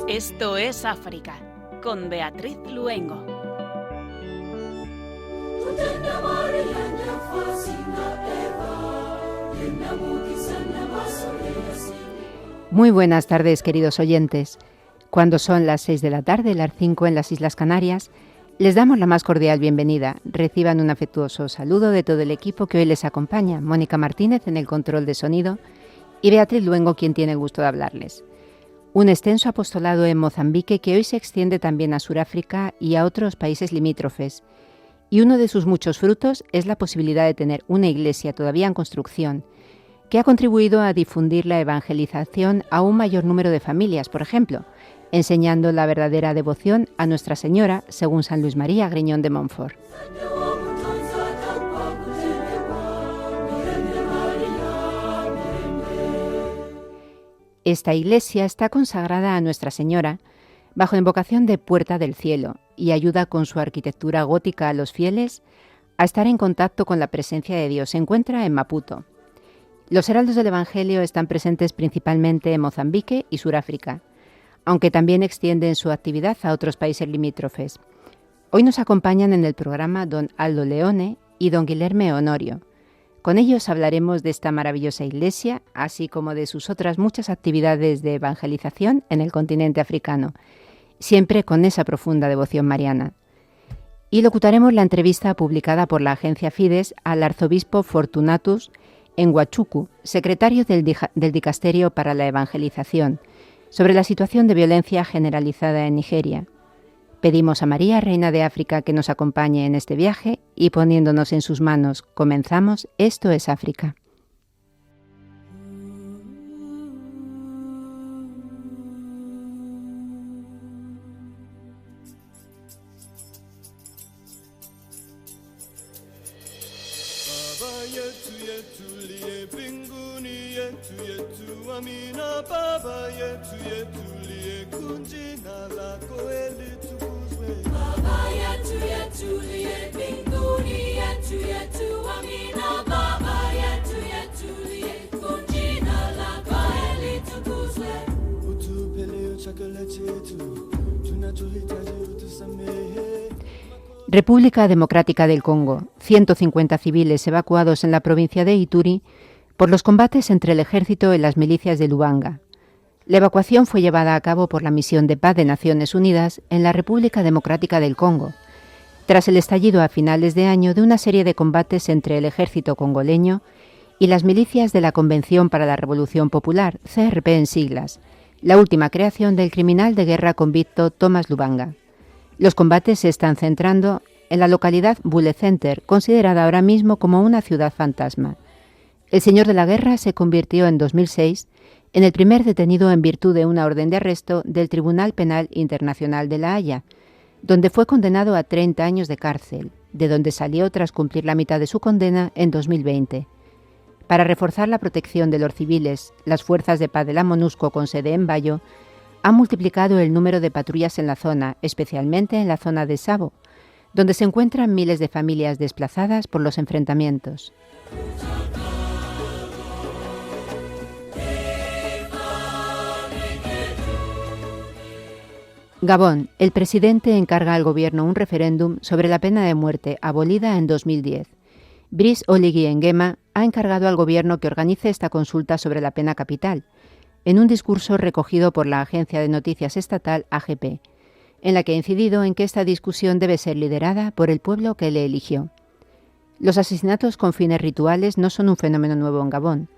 Esto es África, con Beatriz Luengo. Muy buenas tardes, queridos oyentes. Cuando son las 6 de la tarde, las 5 en las Islas Canarias, les damos la más cordial bienvenida. Reciban un afectuoso saludo de todo el equipo que hoy les acompaña, Mónica Martínez en el control de sonido y Beatriz Luengo, quien tiene el gusto de hablarles. Un extenso apostolado en Mozambique que hoy se extiende también a Sudáfrica y a otros países limítrofes. Y uno de sus muchos frutos es la posibilidad de tener una iglesia todavía en construcción, que ha contribuido a difundir la evangelización a un mayor número de familias, por ejemplo, enseñando la verdadera devoción a Nuestra Señora, según San Luis María Griñón de Montfort. Esta iglesia está consagrada a Nuestra Señora bajo invocación de Puerta del Cielo y ayuda con su arquitectura gótica a los fieles a estar en contacto con la presencia de Dios. Se encuentra en Maputo. Los heraldos del Evangelio están presentes principalmente en Mozambique y Sudáfrica, aunque también extienden su actividad a otros países limítrofes. Hoy nos acompañan en el programa don Aldo Leone y don Guilherme Honorio. Con ellos hablaremos de esta maravillosa iglesia, así como de sus otras muchas actividades de evangelización en el continente africano, siempre con esa profunda devoción mariana. Y locutaremos la entrevista publicada por la agencia Fides al arzobispo Fortunatus Nwachukwu, secretario del Dicasterio para la Evangelización, sobre la situación de violencia generalizada en Nigeria. Pedimos a María, Reina de África, que nos acompañe en este viaje y poniéndonos en sus manos, comenzamos Esto es África. República Democrática del Congo. 150 civiles evacuados en la provincia de Ituri por los combates entre el ejército y las milicias de Lubanga. La evacuación fue llevada a cabo por la Misión de Paz de Naciones Unidas en la República Democrática del Congo, tras el estallido a finales de año de una serie de combates entre el ejército congoleño y las milicias de la Convención para la Revolución Popular, CRP en siglas, la última creación del criminal de guerra convicto Thomas Lubanga. Los combates se están centrando en la localidad Bule Center, considerada ahora mismo como una ciudad fantasma. El señor de la guerra se convirtió en 2006 en el primer detenido en virtud de una orden de arresto del Tribunal Penal Internacional de La Haya, donde fue condenado a 30 años de cárcel, de donde salió tras cumplir la mitad de su condena en 2020. Para reforzar la protección de los civiles, las fuerzas de paz de la MONUSCO con sede en Bayo han multiplicado el número de patrullas en la zona, especialmente en la zona de Savo, donde se encuentran miles de familias desplazadas por los enfrentamientos. Gabón. El presidente encarga al gobierno un referéndum sobre la pena de muerte abolida en 2010. Brice Oligui Nguema ha encargado al gobierno que organice esta consulta sobre la pena capital, en un discurso recogido por la agencia de noticias estatal AGP, en la que ha incidido en que esta discusión debe ser liderada por el pueblo que le eligió. Los asesinatos con fines rituales no son un fenómeno nuevo en Gabón.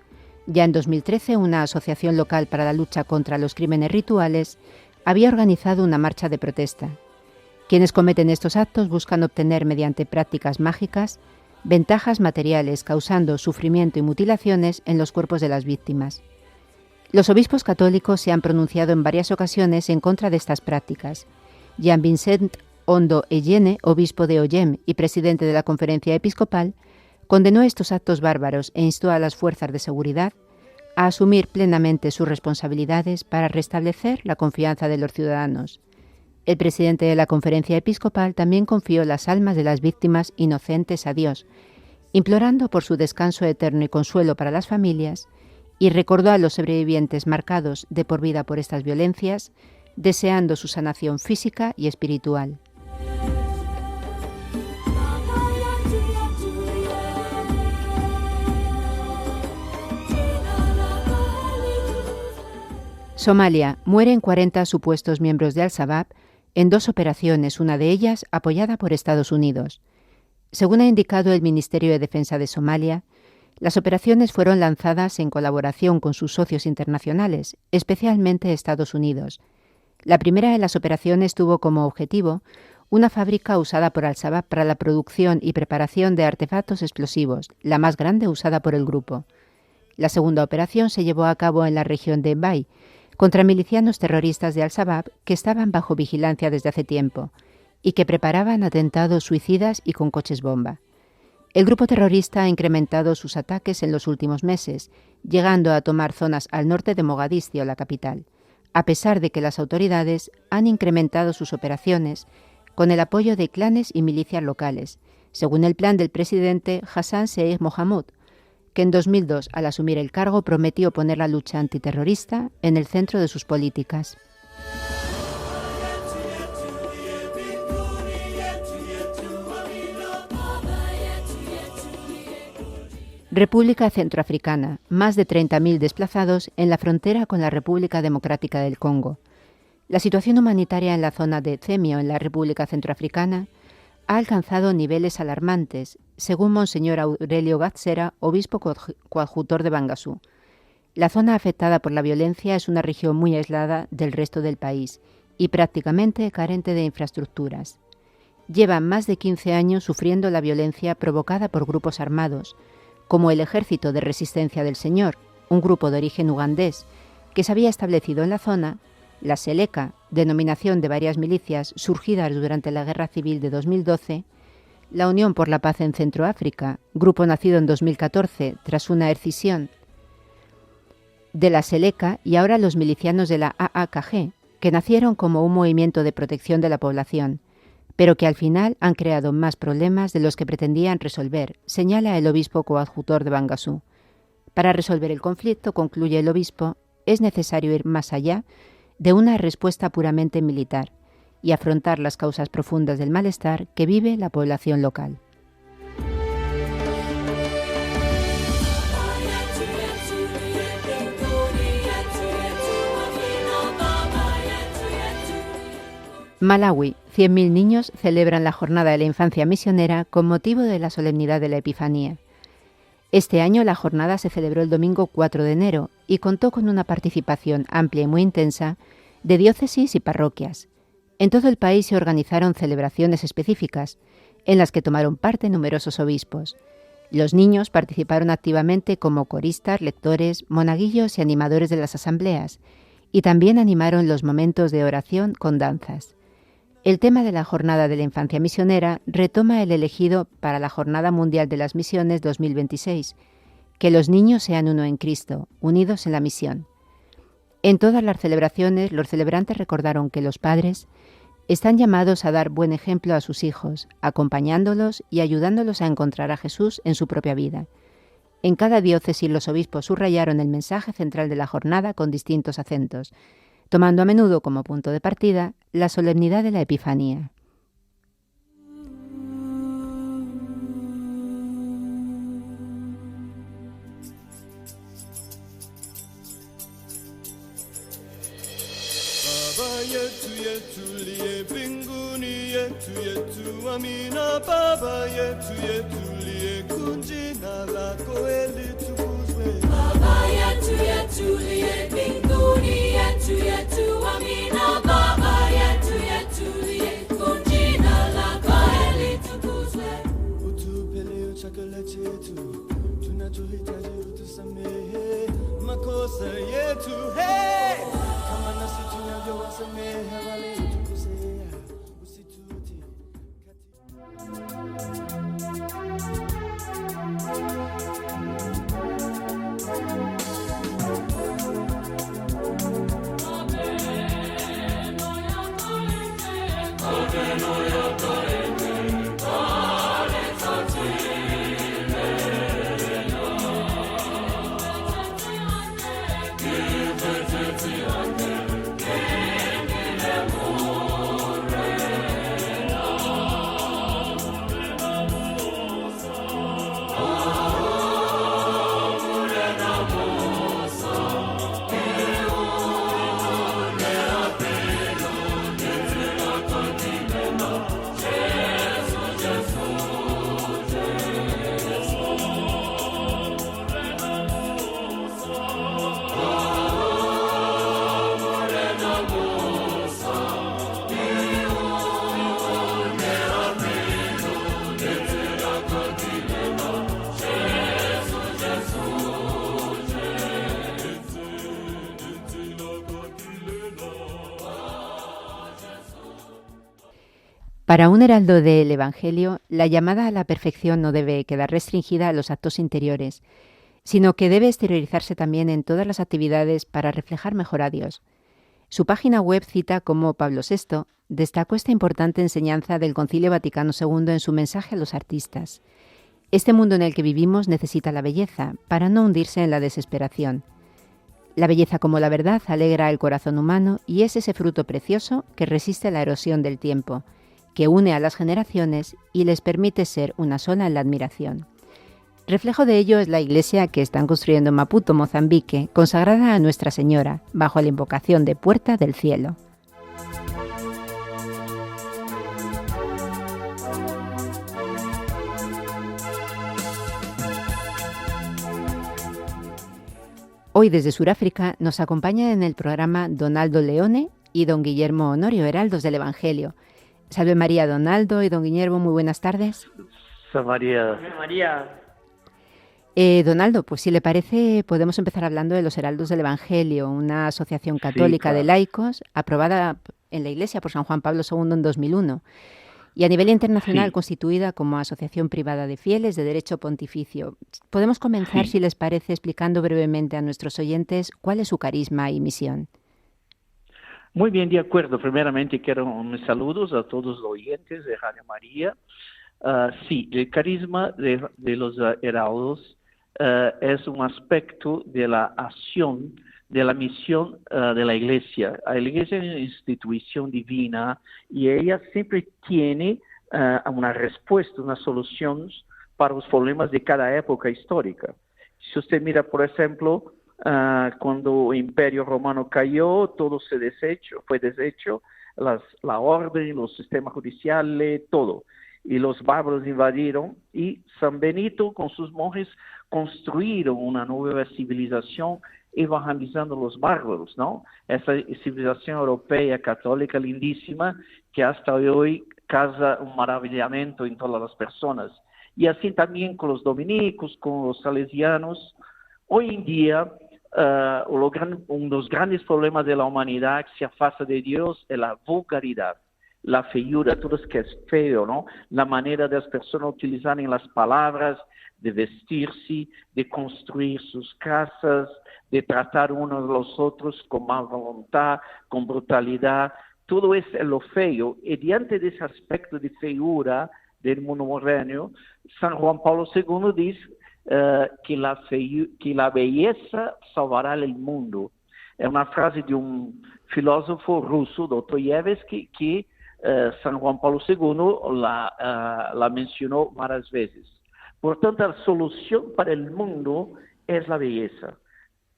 Ya en 2013, una asociación local para la lucha contra los crímenes rituales había organizado una marcha de protesta. Quienes cometen estos actos buscan obtener mediante prácticas mágicas ventajas materiales, causando sufrimiento y mutilaciones en los cuerpos de las víctimas. Los obispos católicos se han pronunciado en varias ocasiones en contra de estas prácticas. Jean-Vincent Ondo Eyene, obispo de Oyem y presidente de la Conferencia Episcopal, condenó estos actos bárbaros e instó a las fuerzas de seguridad a asumir plenamente sus responsabilidades para restablecer la confianza de los ciudadanos. El presidente de la conferencia episcopal también confió las almas de las víctimas inocentes a Dios, implorando por su descanso eterno y consuelo para las familias, y recordó a los sobrevivientes marcados de por vida por estas violencias, deseando su sanación física y espiritual. Somalia. Mueren 40 supuestos miembros de Al-Shabaab en 2 operaciones, una de ellas apoyada por Estados Unidos. Según ha indicado el Ministerio de Defensa de Somalia, las operaciones fueron lanzadas en colaboración con sus socios internacionales, especialmente Estados Unidos. La primera de las operaciones tuvo como objetivo una fábrica usada por Al-Shabaab para la producción y preparación de artefactos explosivos, la más grande usada por el grupo. La segunda operación se llevó a cabo en la región de Bay, contra milicianos terroristas de Al-Shabaab que estaban bajo vigilancia desde hace tiempo y que preparaban atentados suicidas y con coches bomba. El grupo terrorista ha incrementado sus ataques en los últimos meses, llegando a tomar zonas al norte de Mogadiscio, la capital, a pesar de que las autoridades han incrementado sus operaciones con el apoyo de clanes y milicias locales, según el plan del presidente Hassan Sheikh Mohamud, que en 2002, al asumir el cargo, prometió poner la lucha antiterrorista en el centro de sus políticas. República Centroafricana. Más de 30.000 desplazados en la frontera con la República Democrática del Congo. La situación humanitaria en la zona de Zemio, en la República Centroafricana, ha alcanzado niveles alarmantes, según Monseñor Aurelio Gatsera, obispo coadjutor de Bangassou. La zona afectada por la violencia es una región muy aislada del resto del país y prácticamente carente de infraestructuras. Lleva más de 15 años sufriendo la violencia provocada por grupos armados, como el Ejército de Resistencia del Señor, un grupo de origen ugandés que se había establecido en la zona, la Seleka, denominación de varias milicias surgidas durante la Guerra Civil de 2012, la Unión por la Paz en Centroáfrica, grupo nacido en 2014 tras una escisión de la Seleka, y ahora los milicianos de la AAKG, que nacieron como un movimiento de protección de la población, pero que al final han creado más problemas de los que pretendían resolver, señala el obispo coadjutor de Bangassou. Para resolver el conflicto, concluye el obispo, es necesario ir más allá de una respuesta puramente militar y afrontar las causas profundas del malestar que vive la población local. Malawi. 100.000 niños celebran la Jornada de la Infancia Misionera con motivo de la solemnidad de la Epifanía. Este año la jornada se celebró el domingo 4 de enero y contó con una participación amplia y muy intensa de diócesis y parroquias. En todo el país se organizaron celebraciones específicas, en las que tomaron parte numerosos obispos. Los niños participaron activamente como coristas, lectores, monaguillos y animadores de las asambleas, y también animaron los momentos de oración con danzas. El tema de la Jornada de la Infancia Misionera retoma el elegido para la Jornada Mundial de las Misiones 2026, que los niños sean uno en Cristo, unidos en la misión. En todas las celebraciones, los celebrantes recordaron que los padres están llamados a dar buen ejemplo a sus hijos, acompañándolos y ayudándolos a encontrar a Jesús en su propia vida. En cada diócesis los obispos subrayaron el mensaje central de la jornada con distintos acentos, tomando a menudo como punto de partida la solemnidad de la Epifanía. Para un heraldo del Evangelio, la llamada a la perfección no debe quedar restringida a los actos interiores, sino que debe exteriorizarse también en todas las actividades para reflejar mejor a Dios. Su página web cita cómo Pablo VI destacó esta importante enseñanza del Concilio Vaticano II en su mensaje a los artistas. Este mundo en el que vivimos necesita la belleza para no hundirse en la desesperación. La belleza como la verdad alegra el corazón humano y es ese fruto precioso que resiste la erosión del tiempo, que une a las generaciones y les permite ser una sola en la admiración. Reflejo de ello es la iglesia que están construyendo en Maputo, Mozambique, consagrada a Nuestra Señora, bajo la invocación de Puerta del Cielo. Hoy desde Sudáfrica nos acompaña en el programa Donaldo Leone y don Guillermo Honorio, heraldos del Evangelio. Salve María, Donaldo y don Guillermo, muy buenas tardes. Salve María. Donaldo, pues si le parece, podemos empezar hablando de los Heraldos del Evangelio, una asociación católica de laicos aprobada en la Iglesia por San Juan Pablo II en 2001 y a nivel internacional constituida como asociación privada de fieles de derecho pontificio. Podemos comenzar, si les parece, explicando brevemente a nuestros oyentes cuál es su carisma y misión. Muy bien, de acuerdo. Primeramente quiero mis saludos a todos los oyentes de Radio María. Sí, el carisma de los heraldos es un aspecto de la acción, de la misión de la Iglesia. La Iglesia es una institución divina y ella siempre tiene una respuesta, unas soluciones para los problemas de cada época histórica. Si usted mira, por ejemplo, cuando el Imperio Romano cayó, todo fue deshecho, la orden, los sistemas judiciales, todo. Y los bárbaros invadieron y San Benito con sus monjes construyeron una nueva civilización evangelizando a los bárbaros, ¿no? Esa civilización europea católica lindísima que hasta hoy causa un maravillamiento en todas las personas. Y así también con los dominicos, con los salesianos. Hoy en día, uno de los grandes problemas de la humanidad que se afasta de Dios es la vulgaridad, la feiura, todo lo que es feo, ¿no? La manera de las personas utilizarem las palabras, de vestirse, de construir sus casas, de tratar unos a los otros con mal voluntad, con brutalidad. Todo es lo feo. Y diante de ese aspecto de feiura del mundo moderno, San Juan Pablo II dice que la belleza salvará el mundo. Es una frase de un filósofo ruso, Dostoyevsky, que San Juan Pablo II la mencionó varias veces. Por tanto, la solución para el mundo es la belleza.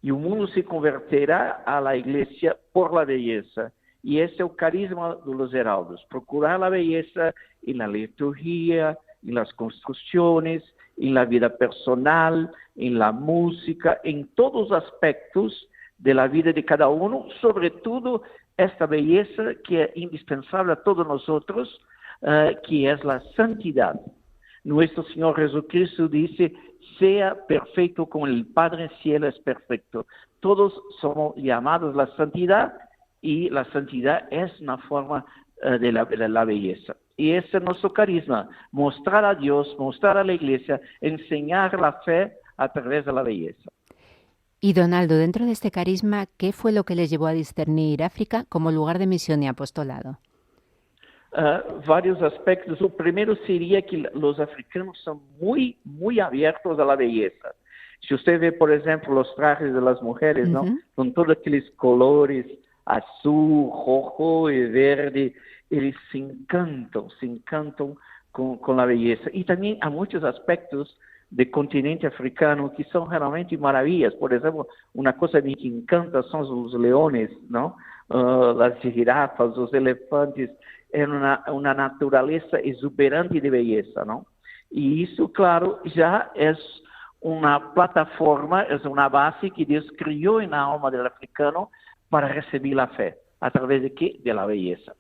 Y el mundo se convertirá a la Iglesia por la belleza. Y ese es el carisma de los heraldos, procurar la belleza en la liturgia, en las construcciones, en la vida personal, en la música, en todos los aspectos de la vida de cada uno, sobre todo esta belleza que es indispensable a todos nosotros, que es la santidad. Nuestro Señor Jesucristo dice, sea perfecto como el Padre Cielo es perfecto. Todos somos llamados a la santidad y la santidad es una forma de la belleza. Y ese es nuestro carisma, mostrar a Dios, mostrar a la Iglesia, enseñar la fe a través de la belleza. Y Donaldo, dentro de este carisma, ¿qué fue lo que les llevó a discernir África como lugar de misión y apostolado? Varios aspectos. O primero sería que los africanos son muy abiertos a la belleza. Si usted ve, por ejemplo, los trajes de las mujeres, ¿no? Con todos aquellos colores, azul, rojo y verde, ellos se encantan con la belleza. Y también hay muchos aspectos del continente africano que son realmente maravillas. Por ejemplo, una cosa a mí que encanta son los leones, ¿no? Las jirafas, los elefantes, es una naturaleza exuberante de belleza, ¿no? Y eso, claro, ya es una plataforma, es una base que Dios crió en la alma del africano para recibir la fe. ¿A través de qué? De la belleza.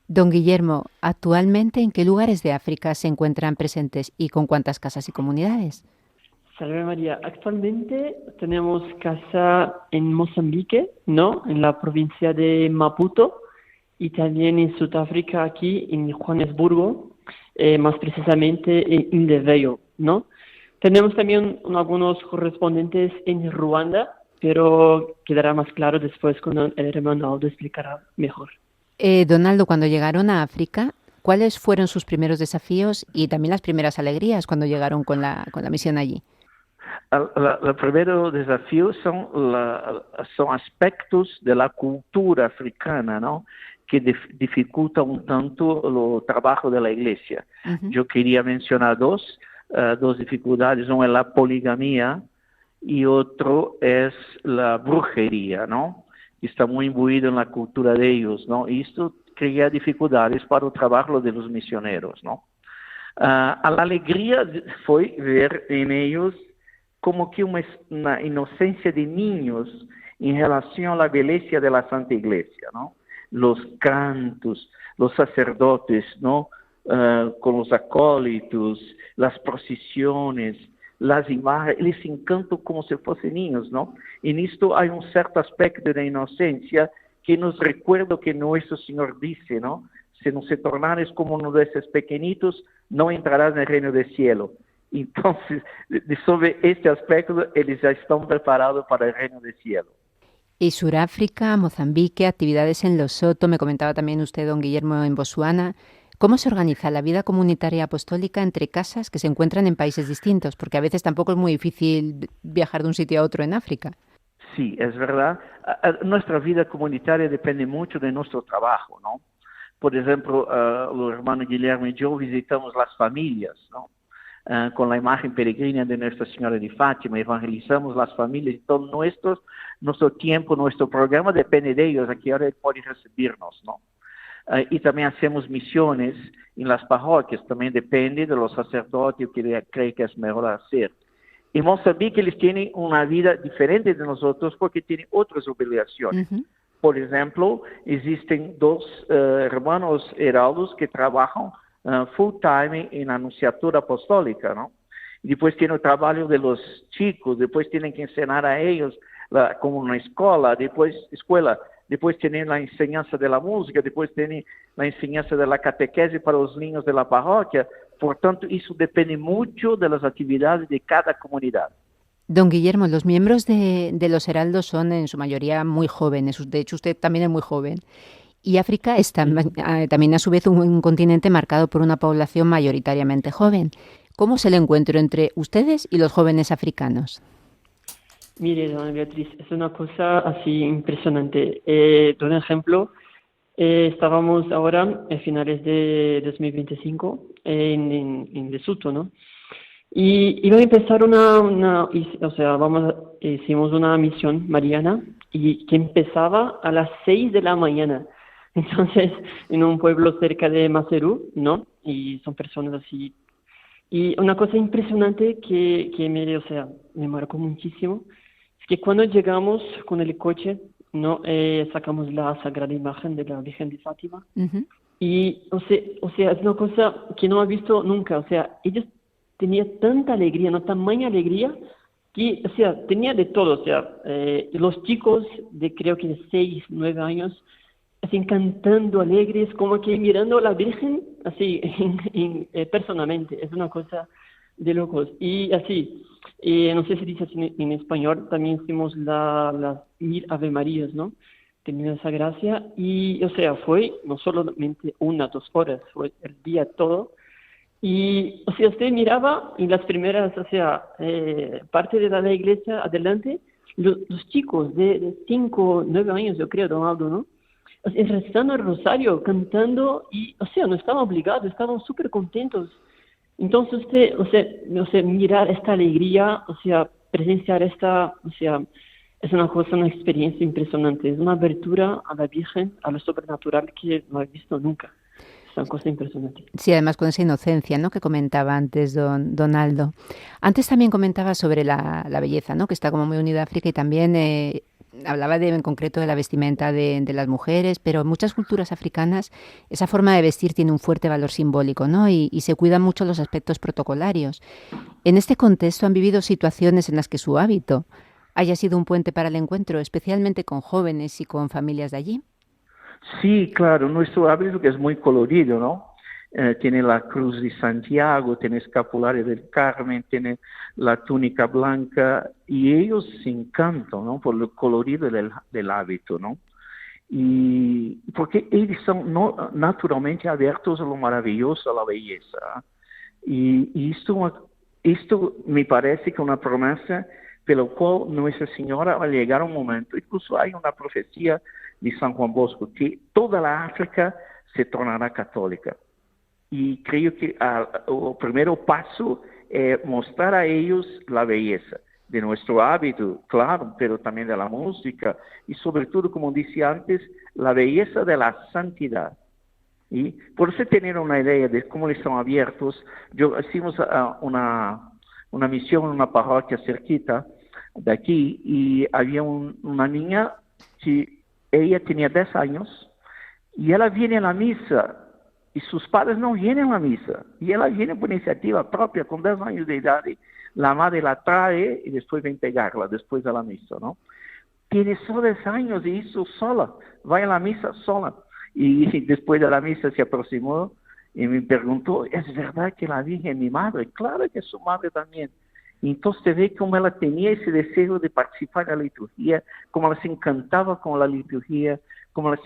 Don Guillermo, actualmente, ¿en qué lugares de África se encuentran presentes y con cuántas casas y comunidades? Salve María, actualmente tenemos casa en Mozambique, ¿no? En la provincia de Maputo, y también en Sudáfrica, aquí en Johannesburgo, más precisamente en Indeveyo, ¿no? Tenemos también algunos correspondientes en Ruanda, pero quedará más claro después cuando el hermano Aldo explicará mejor. Donaldo, cuando llegaron a África, ¿cuáles fueron sus primeros desafíos y también las primeras alegrías cuando llegaron con la misión allí? El primer desafío son aspectos de la cultura africana, ¿no? Que dificulta un tanto el trabajo de la iglesia. Yo quería mencionar dos dificultades. Una es la poligamia y otro es la brujería, ¿no? Está muy imbuido en la cultura de ellos, ¿no? Y esto crea dificultades para el trabajo de los misioneros, ¿no? La alegría fue ver en ellos como que una inocencia de niños en relación a la belleza de la Santa Iglesia, ¿no? Los cantos, los sacerdotes, ¿no? Con los acólitos, las procesiones, las imágenes, les encantan como si fuesen niños, ¿no? En esto hay un cierto aspecto de inocencia que nos recuerda que nuestro Señor dice, ¿no? Si no se tornares como uno de esos pequeñitos, no entrarás en el reino del cielo. Entonces, sobre este aspecto, ellos ya están preparados para el reino del cielo. Y Sudáfrica, Mozambique, actividades en Lesoto, me comentaba también usted, don Guillermo, en Botsuana. ¿Cómo se organiza la vida comunitaria apostólica entre casas que se encuentran en países distintos? Porque a veces tampoco es muy difícil viajar de un sitio a otro en África. Sí, es verdad. Nuestra vida comunitaria depende mucho de nuestro trabajo, ¿no? Por ejemplo, los hermanos Guillermo y yo visitamos las familias, ¿no? Con la imagen peregrina de Nuestra Señora de Fátima, evangelizamos las familias y todo nuestro tiempo, nuestro programa depende de ellos, a qué hora pueden recibirnos, ¿no? Y también hacemos misiones en las parroquias, también depende de los sacerdotes que creen que es mejor hacer. En Mozambique ellos tienen una vida diferente de nosotros porque tienen otras obligaciones. Por ejemplo, existen dos hermanos heraldos que trabajan full time en anunciatura apostólica, ¿no? Y después tiene el trabajo de los chicos, después tienen que enseñar a ellos como una escuela, después tienen la enseñanza de la música, después tienen la enseñanza de la catequesis para los niños de la parroquia. Por tanto, eso depende mucho de las actividades de cada comunidad. Don Guillermo, los miembros de los heraldos son en su mayoría muy jóvenes, de hecho usted también es muy joven. Y África es también a su vez un continente marcado por una población mayoritariamente joven. ¿Cómo es el encuentro entre ustedes y los jóvenes africanos? Mire, doña Beatriz, es una cosa así impresionante. Por ejemplo, estábamos ahora a finales de 2025 en Lesotho, ¿no? Y iba a empezar hicimos una misión mariana y que empezaba a las 6 de la mañana. Entonces, en un pueblo cerca de Maseru, ¿no? Y son personas así. Y una cosa impresionante que me marcó muchísimo es que cuando llegamos con el coche, ¿no? Sacamos la sagrada imagen de la Virgen de Fátima. Y, es una cosa que no he visto nunca. O sea, ellos tenían tanta alegría, ¿no? Tamaña alegría, que, tenía de todo. Los chicos de creo que de 6, 9 años, así cantando alegres, como que mirando a la Virgen, así, personalmente. Es una cosa de locos. Y así, no sé si dice así en español, también hicimos las 1000 Ave Marías, ¿no? tenido esa gracia. Y, o sea, fue no solamente 1-2 horas, fue el día todo. Y, o sea, usted miraba en las primeras, o sea, parte de la iglesia adelante, los chicos de 5, 9 años, yo creo, Donaldo, ¿no? O sea, rezando el rosario, cantando, y, o sea, no estaban obligados, estaban súper contentos. Entonces usted, o sea, mirar esta alegría, o sea, presenciar esta, o sea, es una cosa, una experiencia impresionante. Es una abertura a la Virgen, a lo sobrenatural que no he visto nunca. Es una cosa impresionante. Sí, además con esa inocencia, ¿no?, que comentaba antes Donaldo. Antes también comentaba sobre la belleza, ¿no?, que está como muy unida a África, y también hablaba en concreto de la vestimenta de las mujeres, pero en muchas culturas africanas esa forma de vestir tiene un fuerte valor simbólico, ¿no?, y se cuidan mucho los aspectos protocolarios. En este contexto han vivido situaciones en las que su hábito haya sido un puente para el encuentro, especialmente con jóvenes y con familias de allí. Sí, claro, nuestro hábito que es muy colorido, ¿no? Tiene la cruz de Santiago, tiene escapulario del Carmen, tiene la túnica blanca, y ellos se encantan, ¿no?, por lo colorido del hábito, ¿no? Y porque ellos son naturalmente abiertos a lo maravilloso, a la belleza. Y esto me parece que una promesa pelo cual Nuestra Señora va a llegar un momento, incluso hay una profecía de San Juan Bosco, que toda la África se tornará católica. Y creo que el primer paso es mostrar a ellos la belleza de nuestro hábito, claro, pero también de la música, y sobre todo, como decía antes, la belleza de la santidad. Y por eso tener una idea de cómo están abiertos, hicimos una misión en una parroquia cerquita de aquí, y había una niña que ella tenía 10 años y ella viene a la misa y sus padres no vienen a la misa, y ella viene por iniciativa propia con 10 años de edad, y la madre la trae y después ven pegarla después de la misa, ¿no? Tiene solo 10 años y hizo sola, va a la misa sola, y después de la misa se aproximó y me preguntó, ¿es verdad que la Virgen es mi madre? Claro que es su madre también. Y entonces se ve cómo ella tenía ese deseo de participar en la liturgia, cómo ella se encantaba con la liturgia, cómo ella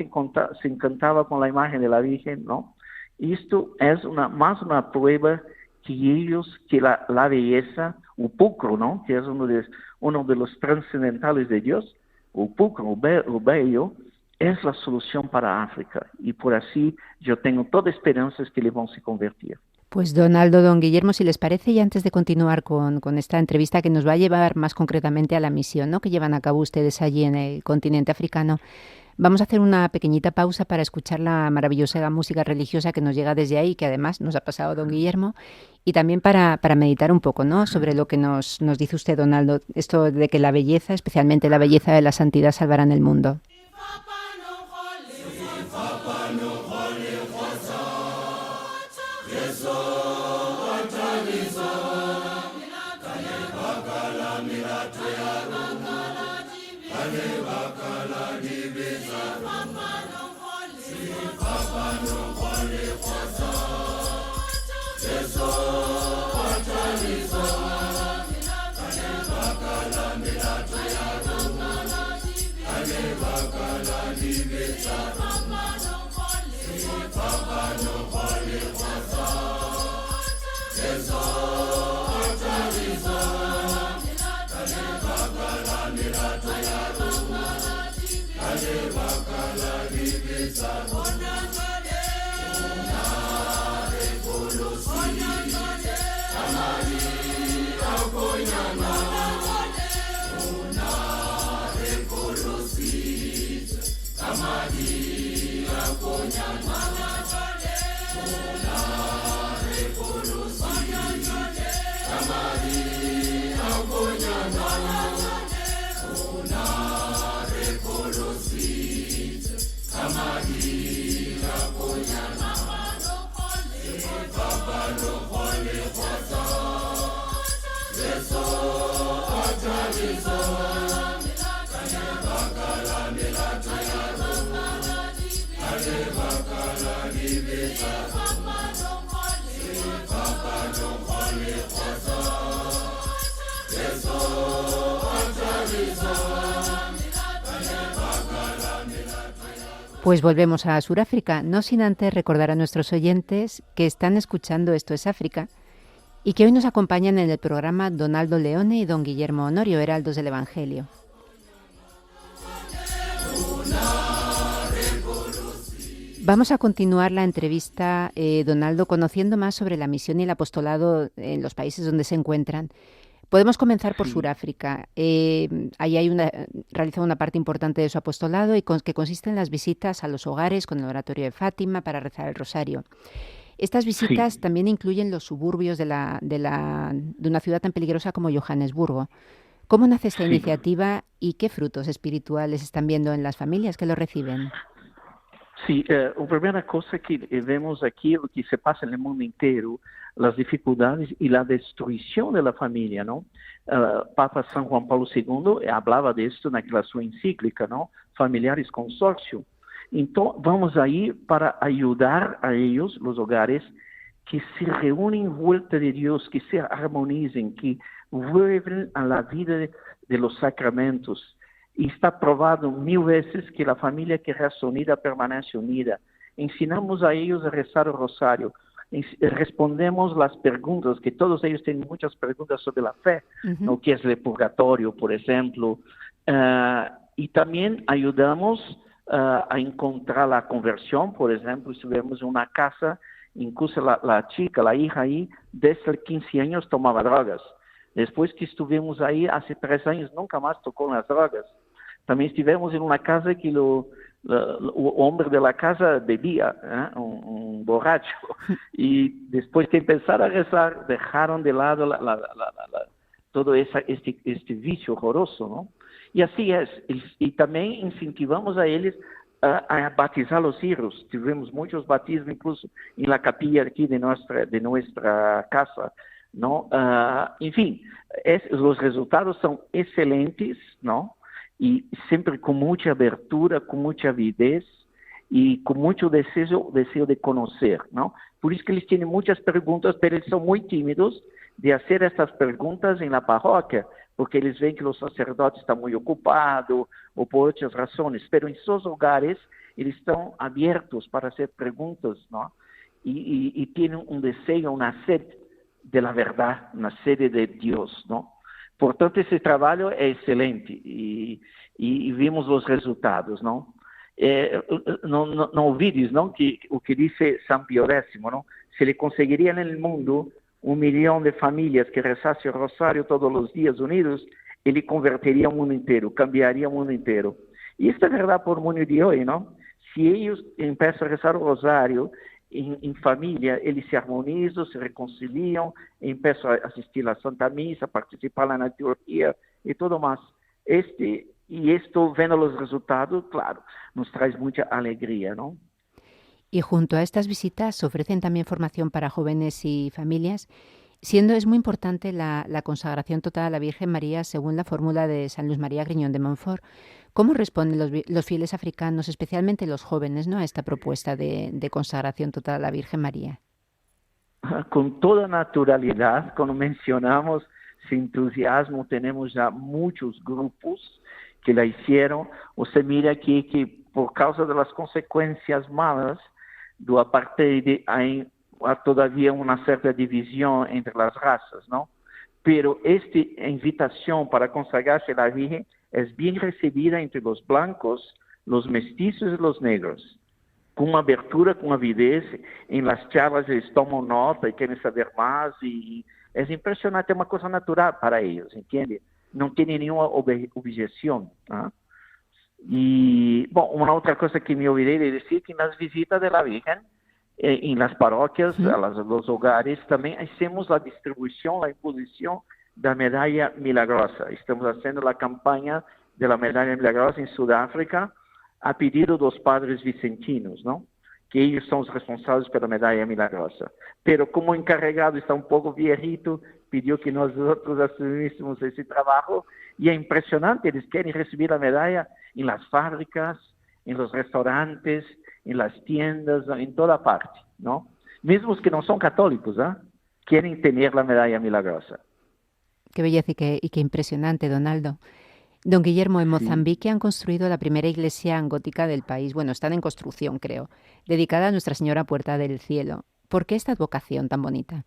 se encantaba con la imagen de la Virgen, ¿no? Y esto es más una prueba que la belleza, o pulcro, ¿no?, que es uno de los trascendentales de Dios, o pulcro, o bello, es la solución para África. Y por así yo tengo toda esperanza que le van a convertir. Pues Donaldo, don Guillermo, si les parece, y antes de continuar con esta entrevista que nos va a llevar más concretamente a la misión, ¿no?, que llevan a cabo ustedes allí en el continente africano, vamos a hacer una pequeñita pausa para escuchar la maravillosa música religiosa que nos llega desde ahí, que además nos ha pasado don Guillermo, y también para meditar un poco, ¿no?, sobre lo que nos dice usted, Donaldo, esto de que la belleza, especialmente la belleza de la santidad, salvarán el mundo. Pues volvemos a Suráfrica, no sin antes recordar a nuestros oyentes que están escuchando Esto es África y que hoy nos acompañan en el programa Donaldo Leone y don Guillermo Honorio, heraldos del Evangelio. Vamos a continuar la entrevista, Donaldo, conociendo más sobre la misión y el apostolado en los países donde se encuentran. Podemos comenzar por Suráfrica. Ahí hay realiza una parte importante de su apostolado y que consiste en las visitas a los hogares con el oratorio de Fátima para rezar el rosario. Estas visitas también incluyen los suburbios de una ciudad tan peligrosa como Johannesburgo. ¿Cómo nace esta iniciativa y qué frutos espirituales están viendo en las familias que lo reciben? Sí, la primera cosa que vemos aquí, lo que se pasa en el mundo entero, las dificultades y la destrucción de la familia, ¿no? Papa San Juan Pablo II hablaba de esto en su encíclica, ¿no? Familiares Consorcio. Entonces, vamos ahí para ayudar a ellos, los hogares, que se reúnen en vuelta de Dios, que se armonicen, que vuelven a la vida de los sacramentos. Y está probado 1000 veces que la familia que reza unida permanece unida. Ensinamos a ellos a rezar el rosario. Respondemos las preguntas, que todos ellos tienen muchas preguntas sobre la fe, ¿no? ¿Qué es el purgatorio, por ejemplo? Y también ayudamos a encontrar la conversión, por ejemplo, si vemos una casa, incluso la chica, la hija ahí, desde 15 años tomaba drogas. Después que estuvimos ahí, hace 3 años, nunca más tocó las drogas. También estivemos en una casa que el hombre de la casa bebía, un borracho. Y después de empezar a rezar, dejaron de lado todo este vicio horroroso, ¿no? Y así es. Y también incentivamos a ellos a batizar a los hijos. Tuvimos muchos batismos, incluso en la capilla aquí de nuestra casa, ¿no? En fin, los resultados son excelentes, ¿no? Y siempre con mucha abertura, con mucha avidez y con mucho deseo de conocer, ¿no? Por eso que ellos tienen muchas preguntas, pero ellos son muy tímidos de hacer estas preguntas en la parroquia, porque ellos ven que los sacerdotes están muy ocupados o por otras razones, pero en sus hogares ellos están abiertos para hacer preguntas, ¿no? Y tienen un deseo, una sed de la verdad, una sed de Dios, ¿no? Por tanto, ese trabajo es excelente y vimos los resultados, ¿no? No olvides, ¿no? Que lo que dice San Pío X, ¿no? Se le conseguiría en el mundo 1 millón de familias que rezasen el rosario todos los días unidos, él convertiría el mundo entero, cambiaría el mundo entero. Y esta es verdad por el mundo de hoy, ¿no? Si ellos empiezan a rezar el rosario en familia, eles se armonizam, se reconciliam, empiezan a asistir a la Santa Misa, participar en la liturgia y todo más. Esto, viendo los resultados, claro, nos trae mucha alegría, ¿no? Y junto a estas visitas ofrecen también formación para jóvenes y familias, es muy importante la consagración total a la Virgen María según la fórmula de San Luis María Griñón de Montfort. ¿Cómo responden los fieles africanos, especialmente los jóvenes, ¿no?, a esta propuesta de consagración total a la Virgen María? Con toda naturalidad, como mencionamos, sin entusiasmo, tenemos ya muchos grupos que la hicieron. Usted mira aquí que por causa de las consecuencias malas do apartheid hay todavía una cierta división entre las razas, ¿no? Pero esta invitación para consagrarse a la Virgen es bien recibida entre los blancos, los mestizos y los negros. Con una abertura, con avidez, en las charlas ellos toman nota y quieren saber más y es impresionante, es una cosa natural para ellos, ¿entiende? No tienen ninguna objeción, ¿no? Y, bueno, una otra cosa que me olvidé de decir, que en las visitas de la Virgen, en las parroquias, a los hogares, también hacemos la distribución, la imposición de la medalla milagrosa. Estamos haciendo la campaña de la medalla milagrosa en Sudáfrica a pedido de los padres vicentinos, ¿no? Que ellos son los responsables por la medalla milagrosa. Pero como encargado está un poco viejito, pidió que nosotros asumísemos ese trabajo y es impresionante, ellos quieren recibir la medalla en las fábricas, en los restaurantes, en las tiendas, en toda parte, ¿no? Mismos que no son católicos, ¿eh? Quieren tener la medalla milagrosa. Qué belleza y qué impresionante, Donaldo. Don Guillermo, en Sí. Mozambique han construido la primera iglesia gótica del país. Bueno, están en construcción, creo, dedicada a Nuestra Señora Puerta del Cielo. ¿Por qué esta advocación tan bonita?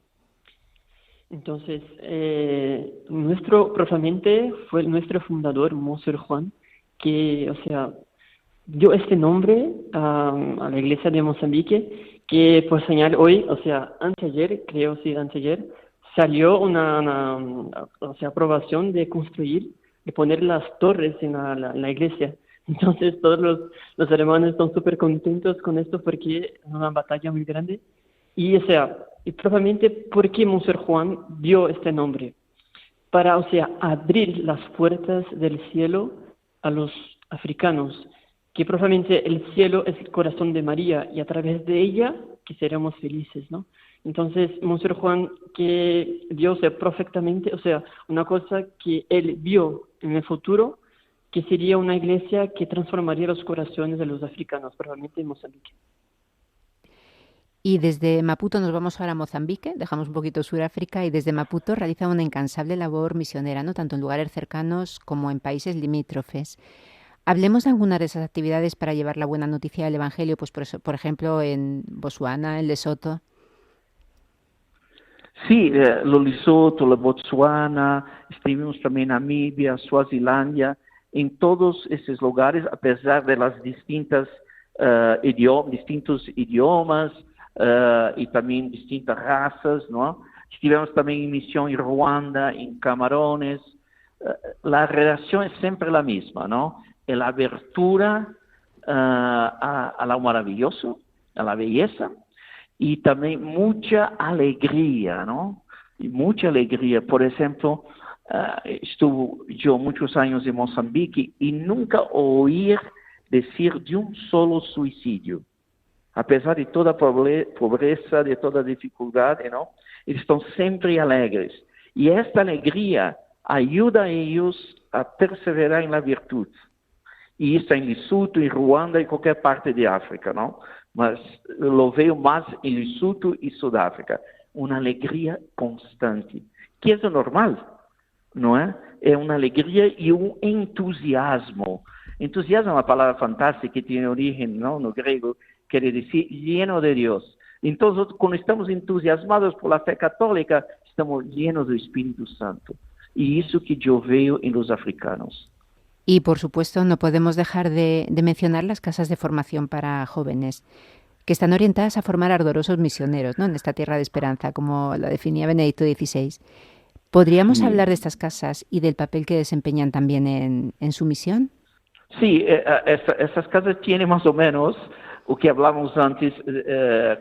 Entonces, propiamente fue nuestro fundador, Monseñor Juan, que, o sea, dio este nombre a la iglesia de Mozambique, que por señal hoy, o sea, anteayer, creo, sí, anteayer, salió o sea, aprobación de construir, de poner las torres en la iglesia. Entonces, todos los hermanos están súper contentos con esto porque es una batalla muy grande. Y, o sea, y propiamente, ¿por qué Monseñor Juan dio este nombre? Para, o sea, abrir las puertas del cielo a los africanos, que propiamente el cielo es el corazón de María y a través de ella que seremos felices, ¿no? Entonces, Monseñor Juan que dio, o sea, perfectamente, o sea, una cosa que él vio en el futuro, que sería una iglesia que transformaría los corazones de los africanos, propiamente en Mozambique. Y desde Maputo nos vamos ahora a Mozambique, dejamos un poquito Sudáfrica y desde Maputo realiza una incansable labor misionera, ¿no? Tanto en lugares cercanos como en países limítrofes. Hablemos de algunas de esas actividades para llevar la buena noticia del Evangelio, pues por ejemplo en Botsuana, en Lesoto. Sí, lo Lesotho, la Botsuana, estuvimos también en Namibia, Suazilandia, en todos esos lugares, a pesar de las distintos idiomas y también distintas razas, ¿no? Estivemos también en misión en Ruanda, en Camarones. La relación es siempre la misma, ¿no? La abertura a lo maravilloso, a la belleza, y también mucha alegría, ¿no? Y mucha alegría. Por ejemplo, estuve yo muchos años en Mozambique y nunca oír decir de un solo suicidio. A pesar de toda pobreza, de toda dificultad, ¿no? Están siempre alegres. Y esta alegría ayuda a ellos a perseverar en la virtud. Y está en Lesotho, en Ruanda, en cualquier parte de África, ¿no? Mas lo veo más en Lesotho y Sudáfrica. Una alegría constante, que es lo normal, ¿no es? Es una alegría y un entusiasmo. Entusiasmo es una palabra fantástica que tiene origen, ¿no? No griego, quiere decir lleno de Dios. Entonces, cuando estamos entusiasmados por la fe católica, estamos llenos del Espíritu Santo. Y eso que yo veo en los africanos. Y, por supuesto, no podemos dejar de mencionar las casas de formación para jóvenes, que están orientadas a formar ardorosos misioneros, ¿no? En esta tierra de esperanza, como la definía Benedicto XVI. ¿Podríamos hablar de estas casas y del papel que desempeñan también en su misión? Sí, esas casas tienen más o menos o que hablamos antes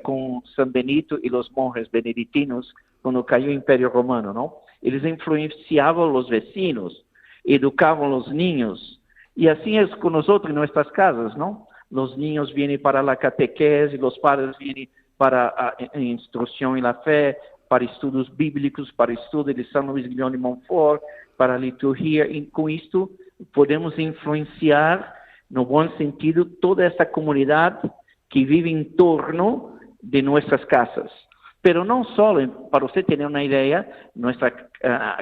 con San Benito y los monjes benedictinos cuando cayó el Imperio Romano, ¿no? Ellos influenciaban a los vecinos, educaban a los niños. Y así es con nosotros en nuestras casas, ¿no? Los niños vienen para la catequesis, los padres vienen para instrucción en la fe, para estudos bíblicos, para estudio de San Luis Guillermo de Montfort, para liturgia. Y con esto podemos influenciar, no buen sentido, toda esta comunidad que vive en torno de nuestras casas. Pero no solo, para usted tener una idea, nuestra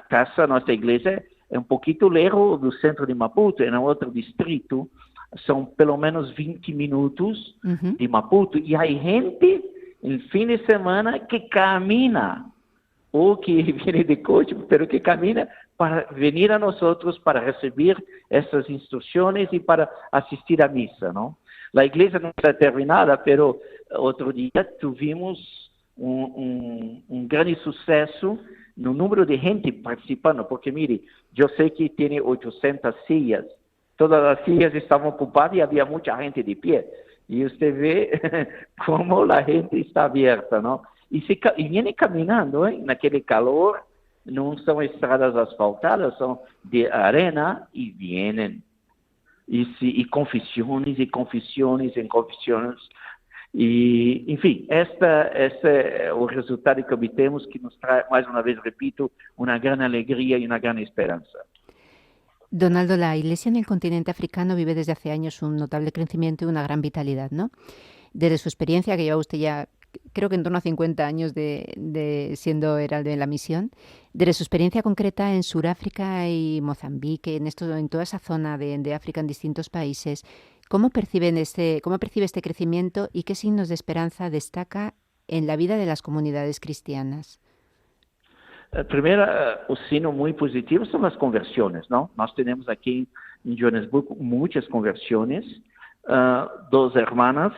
casa, nuestra iglesia, es un poquito lejos del centro de Maputo, en otro distrito, son pelo menos 20 minutos de Maputo, y hay gente el fin de semana que camina, o que viene de coche, pero que camina para venir a nosotros, para recibir esas instrucciones y para asistir a misa, ¿no? La iglesia no está terminada, pero otro día tuvimos un gran suceso no número de gente participando, porque mire, yo sé que tiene 800 sillas, todas las sillas estaban ocupadas y había mucha gente de pie, y usted ve cómo la gente está abierta, ¿no? Y viene caminando, en aquel calor, no son estradas asfaltadas, son de arena, y vienen. Y confesiones, y confesiones, y confesiones. Y, enfim, esse é o resultado que obtemos, que nos traz, mais uma vez, repito, uma grande alegria e uma grande esperança. Donaldo, la Iglesia en el continente africano vive desde hace años un notable crecimiento y una gran vitalidad, ¿no? Desde su experiencia, que lleva usted ya creo que en torno a 50 años de siendo heraldo en la misión, de su experiencia concreta en Sudáfrica y Mozambique, en toda esa zona de África, en distintos países. ¿Cómo percibe este crecimiento y qué signos de esperanza destaca en la vida de las comunidades cristianas? Primeiro, o sino muito positivo são as conversões, não? Nós temos aqui em Johannesburg muitas conversões, duas irmãs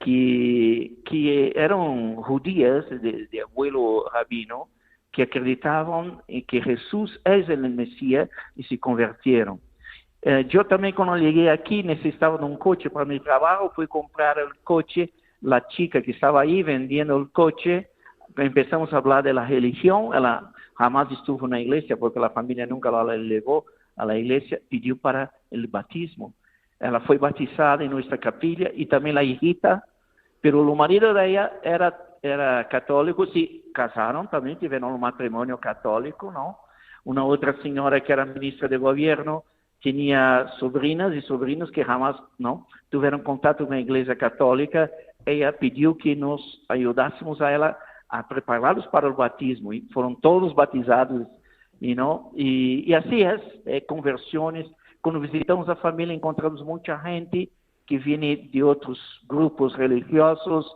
que eram judias de abuelo rabino, que acreditavam em que Jesus é o Messias e se converteram. Eu também, quando cheguei aqui, necessitava de um coche para meu trabalho, fui comprar o coche, a chica que estava aí vendendo o coche. Empezamos a hablar de la religión, ella jamás estuvo en la iglesia porque la familia nunca la llevó a la iglesia, pidió para el bautismo. Ella fue bautizada en nuestra capilla y también la hijita, pero el marido de ella era católico, sí, casaron también, tuvieron un matrimonio católico, ¿no? Una otra señora que era ministra de gobierno tenía sobrinas y sobrinos que jamás, ¿no?, tuvieron contacto con la iglesia católica. Ella pidió que nos ayudásemos a ella a prepará-los para o batismo, e foram todos batizados, e assim conversões. Quando visitamos a família, encontramos muita gente que vem de outros grupos religiosos.